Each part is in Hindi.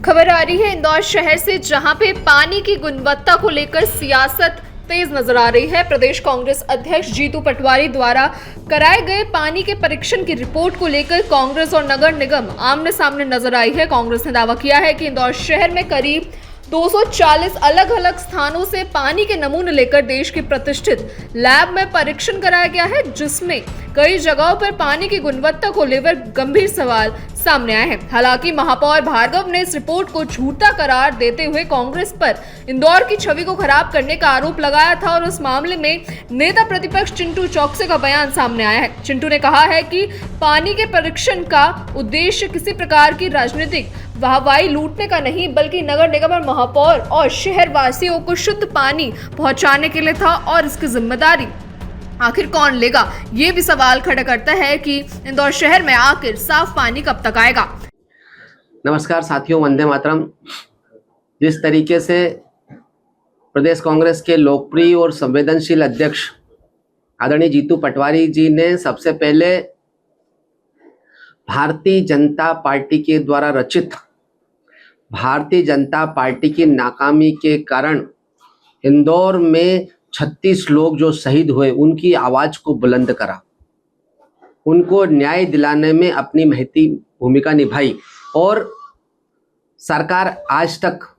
खबर आ रही है इंदौर शहर से, जहां पे पानी की गुणवत्ता को लेकर सियासत तेज नजर आ रही है। प्रदेश कांग्रेस अध्यक्ष जीतू पटवारी द्वारा कराए गए पानी के परीक्षण की रिपोर्ट को लेकर कांग्रेस और नगर निगम आमने सामने नजर आई है। कांग्रेस ने दावा किया है कि इंदौर शहर में करीब 240 अलग अलग स्थानों से पानी के नमूने लेकर देश के प्रतिष्ठित लैब में परीक्षण कराया गया है, जिसमें कई जगहों पर पानी की गुणवत्ता को लेकर गंभीर सवाल सामने आए हैं। हालांकि महापौर भार्गव ने इस रिपोर्ट को झूठा करार देते हुए कांग्रेस पर इंदौर की छवि को खराब करने का आरोप लगाया था और उस मामले में नेता प्रतिपक्ष चिंटू चौकसे का बयान सामने आया है। चिंटू ने कहा है कि पानी के परीक्षण का उद्देश्य किसी प्रकार की राजनीतिक वाहवाही लूटने का नहीं, बल्कि नगर निगम और महापौर और शहर वासियों को शुद्ध पानी पहुंचाने के लिए था। और इसकी जिम्मेदारी आखिर कौन लेगा, ये भी सवाल खड़ा करता है कि इंदौर शहर में आखिर साफ पानी कब तक आएगा। नमस्कार साथियों, वंदे मातरम। जिस तरीके से प्रदेश कांग्रेस के लोकप्रिय और संवेदनशील अध्यक्ष आदरणीय जीतू पटवारी जी ने सबसे पहले भारतीय जनता पार्टी के द्वारा रचित भारतीय जनता पार्टी की नाकामी के कारण इंदौर में 36 लोग जो शहीद हुए, उनकी आवाज को बुलंद करा, उनको न्याय दिलाने में अपनी महती भूमिका निभाई और सरकार आज तक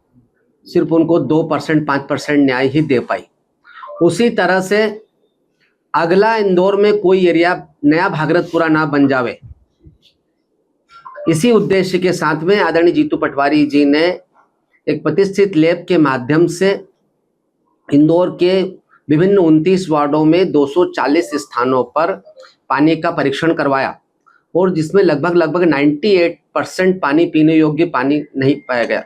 सिर्फ उनको 2% 5% न्याय ही दे पाई। उसी तरह से अगला इंदौर में कोई एरिया नया भागरतपुरा ना बन जावे, इसी उद्देश्य के साथ में आदरणीय जीतू पटवारी जी ने एक प्रतिष्ठित लैब के माध्यम से इंदौर के विभिन्न 29 वार्डों में 240 स्थानों पर पानी का परीक्षण करवाया और जिसमें लगभग 98% पानी पीने योग्य पानी नहीं पाया गया।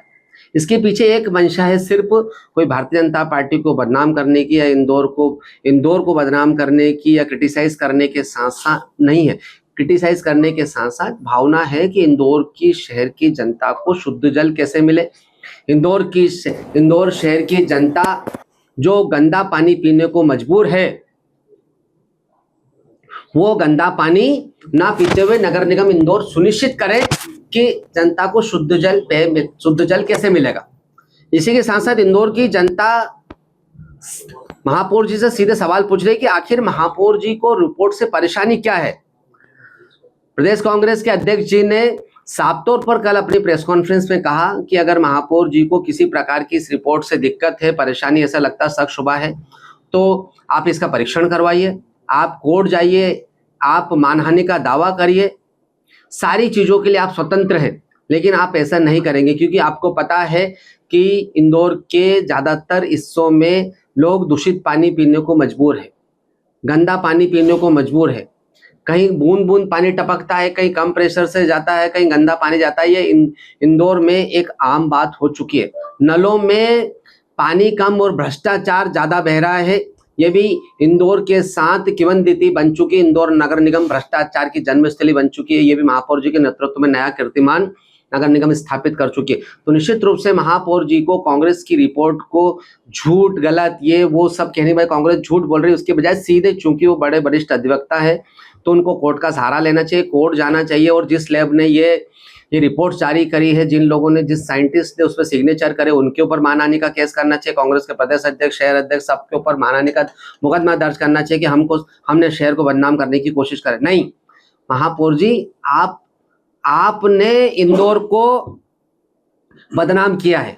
इसके पीछे एक मंशा है, सिर्फ कोई भारतीय जनता पार्टी को बदनाम करने की या इंदौर को बदनाम करने की या क्रिटिसाइज करने के साथ साथ नहीं है। क्रिटिसाइज करने के साथ साथ भावना है कि इंदौर की शहर की जनता को शुद्ध जल कैसे मिले। इंदौर शहर की जनता जो गंदा पानी पीने को मजबूर है, वो गंदा पानी ना पीते हुए नगर निगम इंदौर सुनिश्चित करे कि जनता को शुद्ध जल कैसे मिलेगा। इसी के साथ साथ इंदौर की जनता महापौर जी से सीधे सवाल पूछ रही है कि आखिर महापौर जी को रिपोर्ट से परेशानी क्या है। प्रदेश कांग्रेस के अध्यक्ष जी ने साफ तौर पर कल अपनी प्रेस कॉन्फ्रेंस में कहा कि अगर महापौर जी को किसी प्रकार की इस रिपोर्ट से दिक्कत है, परेशानी, ऐसा लगता, शक शुबा है, तो आप इसका परीक्षण करवाइए, आप कोर्ट जाइए, आप मानहानि का दावा करिए, सारी चीज़ों के लिए आप स्वतंत्र हैं। लेकिन आप ऐसा नहीं करेंगे क्योंकि आपको पता है कि इंदौर के ज़्यादातर हिस्सों में लोग दूषित पानी पीने को मजबूर है, गंदा पानी पीने को मजबूर है। कहीं बूंद बूंद पानी टपकता है, कहीं कम प्रेशर से जाता है, कहीं गंदा पानी जाता है। ये इंदौर में एक आम बात हो चुकी है। नलों में पानी कम और भ्रष्टाचार ज़्यादा बह रहा है, ये भी इंदौर के साथ किंवदंती बन चुकी। इंदौर नगर निगम भ्रष्टाचार की जन्मस्थली बन चुकी है। ये भी महापौर जी के नेतृत्व में नया कीर्तिमान नगर निगम स्थापित कर चुकी है। तो निश्चित रूप से महापौर जी को कांग्रेस की रिपोर्ट को झूठ, गलत, ये वो सब कहने भाई कांग्रेस झूठ बोल रही है, उसके बजाय सीधे, चूंकि वो बड़े वरिष्ठ अधिवक्ता है, तो उनको कोर्ट का सहारा लेना चाहिए, कोर्ट जाना चाहिए और जिस लैब ने ये रिपोर्ट जारी करी है, जिन लोगों ने, जिस साइंटिस्ट ने उस पर सिग्नेचर करे, उनके ऊपर मानहानि का केस करना चाहिए। कांग्रेस के प्रदेश अध्यक्ष, शहर अध्यक्ष, सबके ऊपर मानहानि का मुकदमा दर्ज करना चाहिए कि हमने शहर को बदनाम करने की कोशिश करे। नहीं, महापौर जी, आपने इंदौर को बदनाम किया है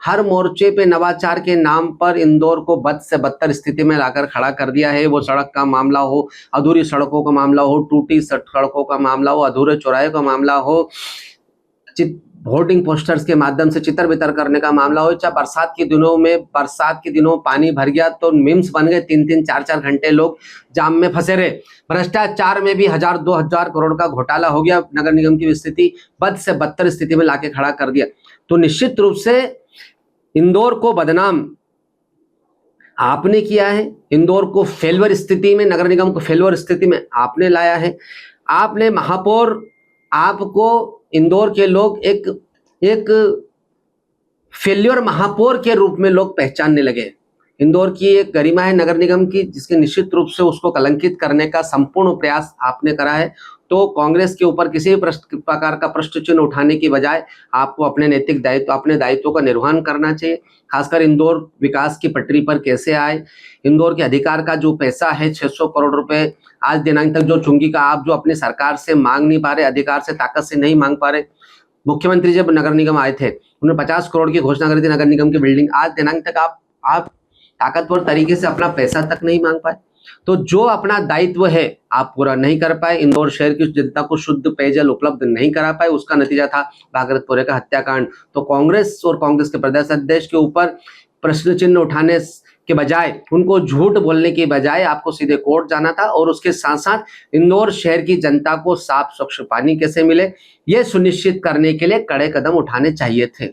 हर मोर्चे पे नवाचार के नाम पर इंदौर को बद से बदतर स्थिति में लाकर खड़ा कर दिया है। वो सड़क का मामला हो, अधूरी सड़कों का मामला हो, टूटी सड़कों का मामला हो, अधूरे चौराहे का मामला हो, होर्डिंग पोस्टर्स के माध्यम से चितर बितर करने का मामला हो, चाहे बरसात के दिनों पानी भर गया तो मीम्स बन गए, 3-3 4-4 घंटे लोग जाम में फंसे रहे। भ्रष्टाचार में भी 1000-2000 करोड़ का घोटाला हो गया, नगर निगम की स्थिति बद से बदतर स्थिति में लाके खड़ा कर दिया। तो निश्चित रूप से इंदौर को बदनाम आपने किया है, इंदौर को फेलवर स्थिति में, नगर निगम को फेलवर स्थिति में आपने लाया है। आपने महापौर, आपको इंदौर के लोग एक फेल्योर महापौर के रूप में लोग पहचानने लगे। इंदौर की एक गरिमा है नगर निगम की, जिसके निश्चित रूप से उसको कलंकित करने का संपूर्ण प्रयास आपने करा है तो कांग्रेस के ऊपर किसी भी प्रकार का प्रश्न चिन्ह उठाने की बजाय आपको अपने नैतिक दायित्व, अपने दायित्वों का निर्वहन करना चाहिए। खासकर इंदौर विकास की पटरी पर कैसे आए, इंदौर के अधिकार का जो पैसा है 600 करोड़ रुपए आज दिनांक तक जो चुंगी का आप जो अपनी सरकार से मांग नहीं पा रहे, अधिकार से, ताकत से नहीं मांग पा रहे। मुख्यमंत्री जब नगर निगम आए थे उन्होंने 50 करोड़ की घोषणा करी थी नगर निगम की बिल्डिंग, आज दिनांक तक आप ताकतवर तरीके से अपना पैसा तक नहीं मांग पाए। तो जो अपना दायित्व है आप पूरा नहीं कर पाए, इंदौर शहर की जनता को शुद्ध पेयजल उपलब्ध नहीं करा पाए, उसका नतीजा था भागीरथपुरे का हत्याकांड। तो कांग्रेस और कांग्रेस के प्रदेश अध्यक्ष के ऊपर प्रश्न चिन्ह उठाने के बजाय, उनको झूठ बोलने के बजाय आपको सीधे कोर्ट जाना था और उसके साथ साथ इंदौर शहर की जनता को साफ स्वच्छ पानी कैसे मिले ये सुनिश्चित करने के लिए कड़े कदम उठाने चाहिए थे।